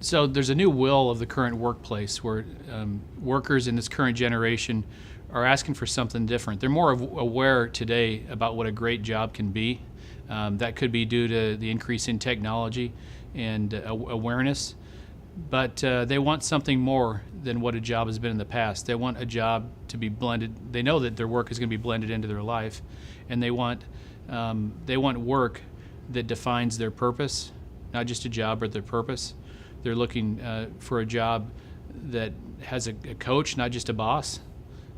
So there's a new will of the current workplace where workers in this current generation are asking for something different. They're more aware today about what a great job can be. That could be due to the increase in technology and awareness. But they want something more than what a job has been in the past. They want a job to be blended. They know that their work is going to be blended into their life, and they want work that defines their purpose, not just a job, but their purpose. They're looking for a job that has a coach, not just a boss.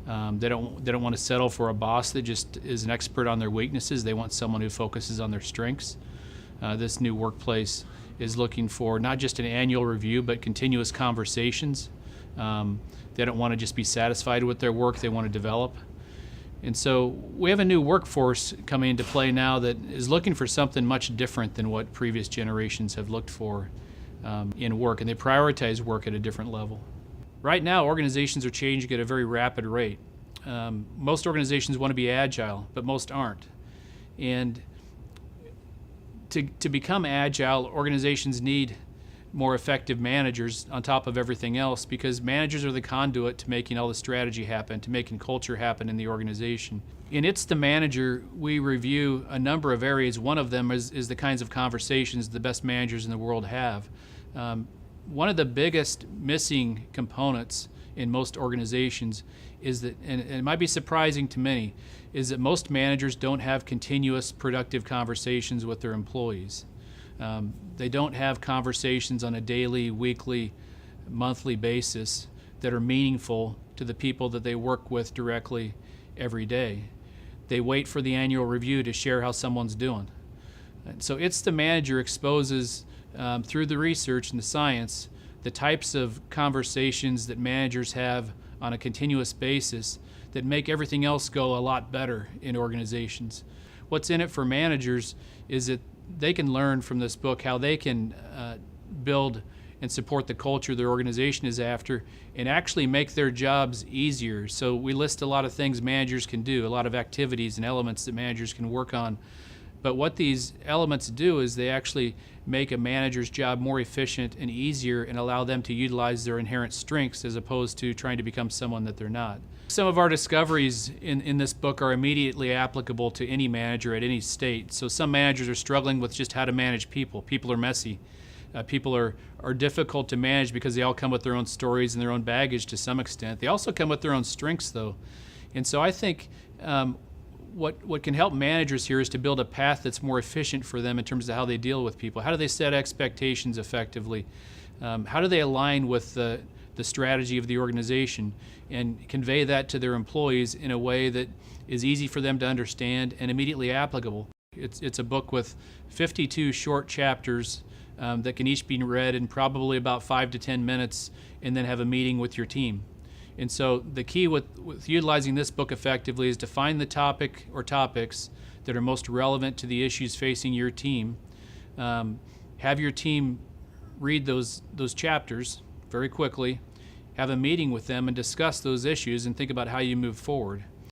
They don't want to settle for a boss that just is an expert on their weaknesses. They want someone who focuses on their strengths. This new workplace is looking for not just an annual review, but continuous conversations. They don't want to just be satisfied with their work. They want to develop. And so we have a new workforce coming into play now that is looking for something much different than what previous generations have looked for in work, and they prioritize work at a different level. Right now, organizations are changing at a very rapid rate. Most organizations want to be agile, but most aren't. And to become agile, organizations need more effective managers on top of everything else, because managers are the conduit to making all the strategy happen, to making culture happen in the organization. In It's the Manager, we review a number of areas. One of them is the kinds of conversations the best managers in the world have. One of the biggest missing components in most organizations is that, and it might be surprising to many, is that most managers don't have continuous productive conversations with their employees. They don't have conversations on a daily, weekly, monthly basis that are meaningful to the people that they work with directly every day. They wait for the annual review to share how someone's doing. And so It's the Manager exposes, through the research and the science, the types of conversations that managers have on a continuous basis that make everything else go a lot better in organizations. What's in it for managers is that they can learn from this book how they can build and support the culture their organization is after and actually make their jobs easier. So we list a lot of things managers can do, a lot of activities and elements that managers can work on. But what these elements do is they actually make a manager's job more efficient and easier and allow them to utilize their inherent strengths as opposed to trying to become someone that they're not. Some of our discoveries in this book are immediately applicable to any manager at any state. So some managers are struggling with just how to manage people. People are messy. People are difficult to manage because they all come with their own stories and their own baggage to some extent. They also come with their own strengths, though. And so I think what can help managers here is to build a path that's more efficient for them in terms of how they deal with people. How do they set expectations effectively? How do they align with the strategy of the organization and convey that to their employees in a way that is easy for them to understand and immediately applicable? It's a book with 52 short chapters that can each be read in probably about 5 to 10 minutes and then have a meeting with your team. And so the key with utilizing this book effectively is to find the topic or topics that are most relevant to the issues facing your team. Have your team read those chapters very quickly, have a meeting with them and discuss those issues and think about how you move forward.